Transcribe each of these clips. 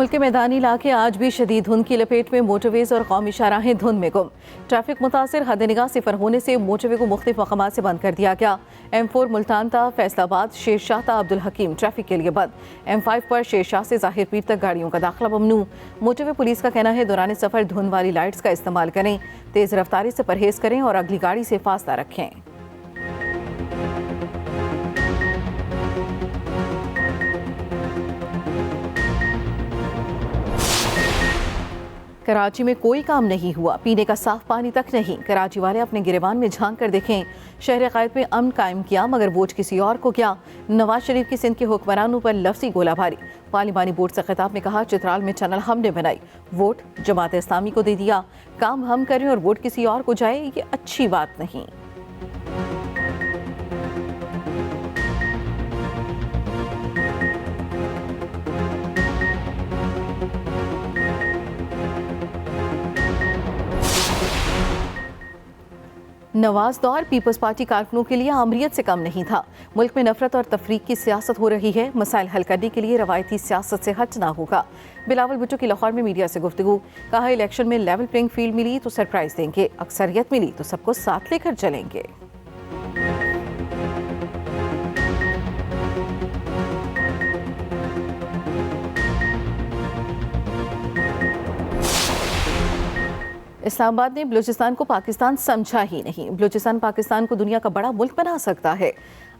मुल्क के मैदानी इलाके आज भी शदीद धुंध की लपेट में, मोटरवेज और कौमी शाहराहें धुंध में गुम। ट्रैफिक मुतासिर हद निगाह सिफर होने से मोटरवे को मुख्तलिफ मकामात से बंद कर दिया गया। M4 मुल्तान ता, फैसलाबाद, शेरशाह ता, अब्दुल हकीम ट्रैफिक के लिए बंद। M5 पर शेरशाह से जाहिर पीर तक गाड़ियों का दाखिला ममनू। मोटरवे पुलिस का कहना है दौरान सफर धुंध वाली लाइट्स का इस्तेमाल करें, तेज रफ्तारी से परहेज करें और अगली गाड़ी से फासला रखें। कराची में कोई काम नहीं हुआ, पीने का साफ पानी तक नहीं। कराची वाले अपने गिरेबान में झांक कर देखें। शहर क़ायद में अमन कायम किया मगर वोट किसी और को क्या। नवाज शरीफ की सिंध के हुक्मरानों पर लफ्ज़ी गोलाबारी। पार्लिमानी बोर्ड से खिताब में कहा चित्राल में टनल हमने बनाई, वोट जमात इस्लामी को दे दिया। काम हम करें और वोट किसी और को जाए, ये अच्छी बात नहीं। नवाज दौर पीपल्स पार्टी कारकुनों के लिए आमरीत से कम नहीं था। मुल्क में नफरत और तफरीक की सियासत हो रही है, मसाइल हल करने के लिए रवायती सियासत से हटना होगा। बिलावल भुट्टो की लाहौर में मीडिया से गुफ्तगू। कहा इलेक्शन में लेवल प्लेइंग फील्ड मिली तो सरप्राइज देंगे, अक्सरियत मिली तो सबको साथ लेकर चलेंगे। इस्लामाबाद ने बलूचिस्तान को पाकिस्तान समझा ही नहीं। बलूचिस्तान पाकिस्तान को दुनिया का बड़ा मुल्क बना सकता है।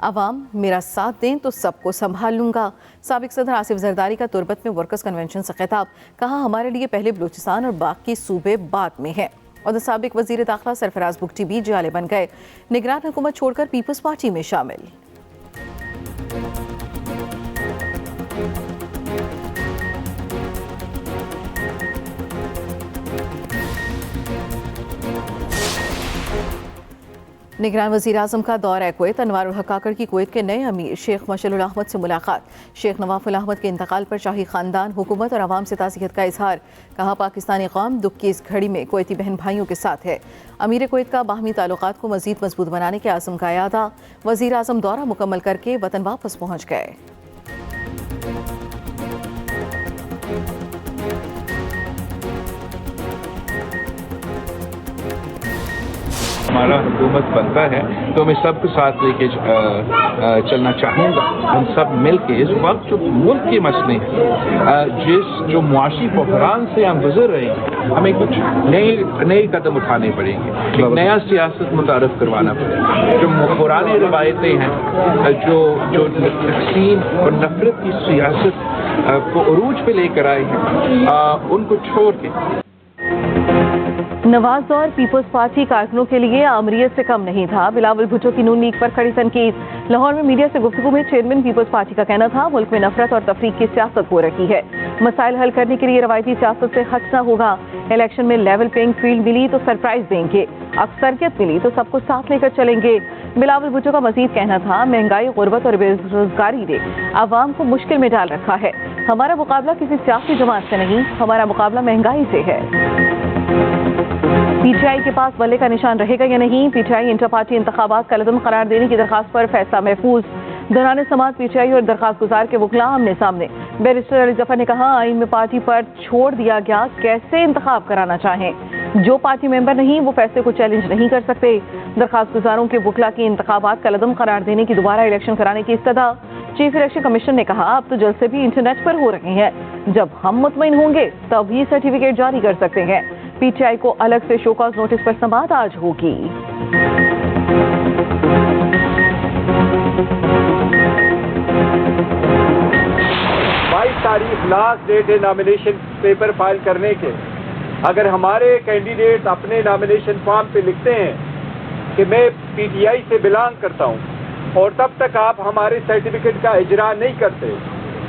अवाम मेरा साथ दें तो सबको संभाल लूंगा। साबिक सदर आसिफ जरदारी का तुर्बत में वर्कर्स कन्वेंशन से खिताब। कहा हमारे लिए पहले बलूचिस्तान और बाकी सूबे बाद में हैं। और साबिक वजीर दाखिला सरफराज बुगटी भी जाले बन गए। निगरान हुकूमत छोड़कर पीपल्स पार्टी में शामिल। निगरान वज़ीर आज़म का दौरा कुवैत। अनवारुल हक काकड़ की कुवैत के नए अमीर शेख मशअल अहमद से मुलाकात। शेख नवाफ अहमद के इंतकाल पर शाही खानदान, हुकूमत और आवाम से ताज़ियत का इजहार। कहा पाकिस्तानी कौम दुख की इस घड़ी में कुवैती बहन भाइयों के साथ है। अमीर कुवैत का बाहमी ताल्लुकात को मज़ीद मजबूत बनाने के आज़म का यादा। वज़ीर आज़म दौरा मुकम्मल करके वतन वापस पहुँच गए। हमारा हुकूमत बनता है तो मैं सबको साथ लेके चलना चाहूँगा। हम सब मिल के इस वक्त जो मुल्क के मसले हैं, जो मुआशी बहरान से हम गुजर रहे हैं, हमें कुछ नए कदम उठाने पड़ेंगे। एक नया सियासत मुतारफ करवाना पड़ेगा। जो पुरानी रवायतें हैं, जो तकसीम और नफरत की सियासत को उरूज पे लेकर आए हैं, उनको छोड़ के। नवाज दौर पीपल्स पार्टी कारकुनों के लिए आमरीत से कम नहीं था। बिलावल भुट्टो की नून लीग पर खड़ी तनकीद। लाहौर में मीडिया से गुफ्तगू में चेयरमैन पीपल्स पार्टी का कहना था मुल्क में नफरत और तफरीक की सियासत हो रही है, मसाइल हल करने के लिए रवायती सियासत से हटना होगा। इलेक्शन में लेवल प्लेइंग फील्ड मिली तो सरप्राइज देंगे, अक्सरियत मिली तो सबको साथ लेकर चलेंगे। बिलावल भुट्टो का मजीद कहना था महंगाई, गुर्बत और बेरोजगारी ने आवाम को मुश्किल में डाल रखा है। हमारा मुकाबला किसी सियासी जमात से नहीं, हमारा मुकाबला महंगाई से है। पीटीआई के पास बल्ले का निशान रहेगा या नहीं, पीटीआई इंटर पार्टी इंतखाबात कलअदम करार देने की दरखास्त पर फैसला महफूज। दौरान समात पीटीआई और दरखास्त गुजार के वकला आमने सामने। बैरिस्टर अली जफर ने कहा आइन में पार्टी पर छोड़ दिया गया, कैसे इंतखाब कराना चाहें। जो पार्टी मेंबर नहीं वो फैसले को चैलेंज नहीं कर सकते। दरखास्त गुजारों के वकला की इंतखाबात कलअदम करार देने की दोबारा इलेक्शन कराने की इस्तदा। चीफ इलेक्शन कमीशन ने कहा अब तो जलसे भी इंटरनेट पर हो रहे हैं, जब हम मुतमईन होंगे तब ही सर्टिफिकेट जारी कर सकते हैं। पीटीआई को अलग से शोकॉज नोटिस पर समाअत आज होगी। 22 तारीख लास्ट डेट है नॉमिनेशन पेपर फाइल करने के। अगर हमारे कैंडिडेट अपने नॉमिनेशन फॉर्म पे लिखते हैं कि मैं पीटीआई से बिलोंग करता हूं और तब तक आप हमारे सर्टिफिकेट का इजरा नहीं करते,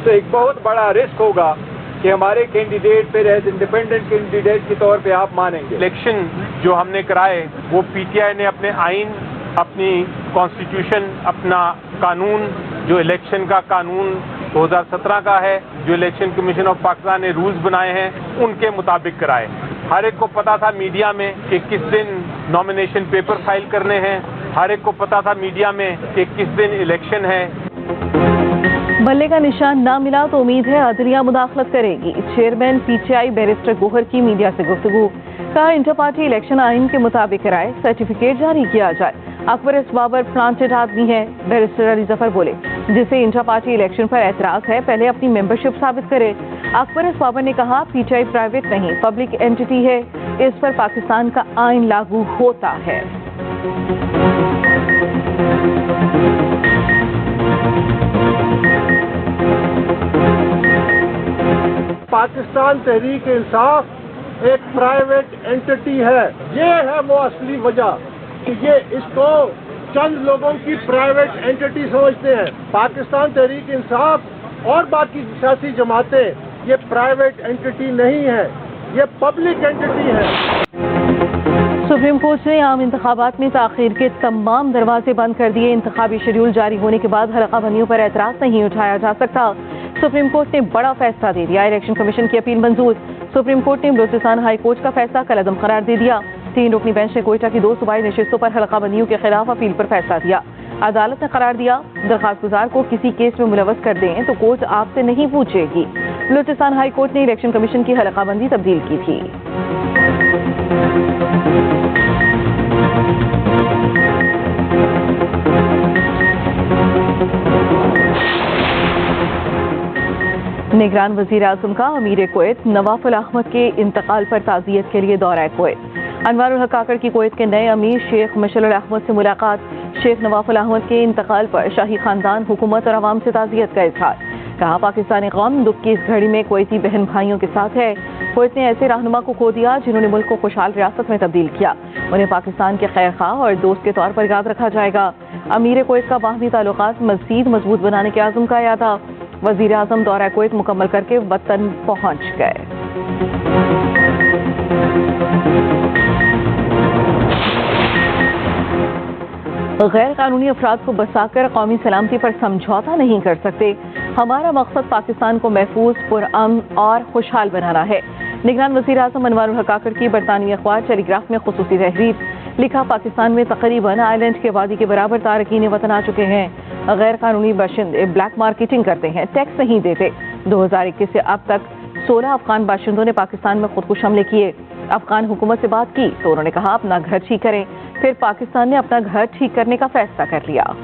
तो एक बहुत बड़ा रिस्क होगा कि हमारे कैंडिडेट पे एज इंडिपेंडेंट कैंडिडेट के तौर पे आप मानेंगे। इलेक्शन जो हमने कराए वो पीटीआई ने अपने आइन, अपनी कॉन्स्टिट्यूशन, अपना कानून, जो इलेक्शन का कानून 2017 का है, जो इलेक्शन कमीशन ऑफ पाकिस्तान ने रूल्स बनाए हैं, उनके मुताबिक कराए। हर एक को पता था मीडिया में कि किस दिन नॉमिनेशन पेपर फाइल करने हैं, हर एक को पता था मीडिया में कि किस दिन इलेक्शन है। बल्ले का निशान ना मिला तो उम्मीद है अदलिया मुदाखलत करेगी। चेयरमैन पीटीआई बैरिस्टर गोहर की मीडिया से गुफ्तगू। कहा इंटर पार्टी इलेक्शन आइन के मुताबिक कराए, सर्टिफिकेट जारी किया जाए। अकबर एस बाबर प्लांटेड आदमी है, बैरिस्टर अली जफर बोले। जिसे इंटर पार्टी इलेक्शन पर एतराज है पहले अपनी मेंबरशिप साबित करे। अकबर एस बाबर ने कहा पीटीआई प्राइवेट नहीं पब्लिक एंटिटी है, इस पर पाकिस्तान का आइन लागू होता है। पाकिस्तान तहरीक इंसाफ एक प्राइवेट एंटिटी है। ये है वो असली वजह कि ये इसको चंद लोगों की प्राइवेट एंटिटी समझते हैं। पाकिस्तान तहरीक इंसाफ और बाकी सियासी जमातें ये प्राइवेट एंटिटी नहीं है, ये पब्लिक एंटिटी है। सुप्रीम कोर्ट ने आम इंतखाबात में ताखीर के तमाम दरवाजे बंद कर दिए। इंतखाबी शेड्यूल जारी होने के बाद हलका बंदियों पर एतराज नहीं उठाया जा सकता। सुप्रीम कोर्ट ने बड़ा फैसला दे दिया। इलेक्शन कमीशन की अपील मंजूर। सुप्रीम कोर्ट ने बलूचिस्तान हाई कोर्ट का फैसला कलअदम करार दे दिया। 3 रुकनी बेंच ने कोयटा की 2 सूबाई नशिस्तों पर हलका बंदियों के खिलाफ अपील पर फैसला दिया। अदालत ने करार दिया दरखास्त गुजार को किसी केस में मुलवस कर दें तो कोर्ट आपसे नहीं पूछेगी। बलूचिस्तान हाई कोर्ट ने इलेक्शन कमीशन की हलका बंदी तब्दील की थी। निगरान वजीर आजम का अमीर कुवैत नवाफुल अहमद के इंतकाल पर ताज़ियत के लिए दौरा कुवैत। अनवारुल हक काकड़ की कुवैत के नए अमीर शेख मशरुल अहमद से मुलाकात। शेख नवाफुल अहमद के इंतकाल पर शाही खानदान, हुकूमत और अवाम से ताज़ियत का इजहार। कहा पाकिस्तानी कौम दुख की इस घड़ी में कुवैती बहन भाइयों के साथ है। कुवैत ने ऐसे रहनुमा को खो दिया जिन्होंने मुल्क को खुशहाल रियासत में तब्दील किया। उन्हें पाकिस्तान के खैर खां और दोस्त के तौर पर याद रखा जाएगा। अमीर कुवैत का बाहमी ताल्लुकात मज़ीद मजबूत बनाने के आज़म का यादा। वजीर आजम दौरा कुवैत मुकम्मल करके वतन पहुंच गए। गैर कानूनी अफराद को बसाकर कौमी सलामती पर समझौता नहीं कर सकते। हमारा मकसद पाकिस्तान को महफूज, पुरअमन और खुशहाल बनाना है। निगरान वजीर आजम अनवारुल हक काकड़ की बरतानवी अखबार टेलीग्राफ में खुसूसी तहरीर। लिखा पाकिस्तान में तकरीबन आइलैंड के वादी के बराबर तारकीन वतन आ चुके हैं। गैर कानूनी बाशिंदे ब्लैक मार्केटिंग करते हैं, टैक्स नहीं देते। 2021 से अब तक 16 अफगान बाशिंदों ने पाकिस्तान में खुदकुश हमले किए। अफगान हुकूमत से बात की तो उन्होंने कहा अपना घर ठीक करें। फिर पाकिस्तान ने अपना घर ठीक करने का फैसला कर लिया।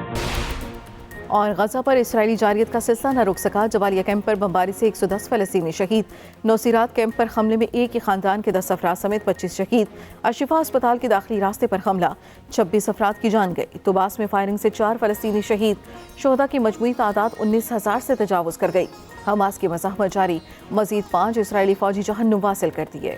और गजा पर इसराइली जारियत का सिलसिला न रुक सका। जबालिया कैंप पर बमबारी से 110 फलस्तीनी शहीद। नौसीरात कैंप पर हमले में एक ही खानदान के 10 अफराद समेत 25 शहीद। अशिफा अस्पताल के दाखिली रास्ते पर हमला, 26 अफराद की जान गई। तुबास में फायरिंग से 4 फलस्तीनी शहीद। शोहदा की मजमूई तादाद 19,000 से तजावुज कर गई। हमास की मज़ाहमत जारी, मजीद 5 इसराइली फौजी जहन्नुम वासिल कर दिए।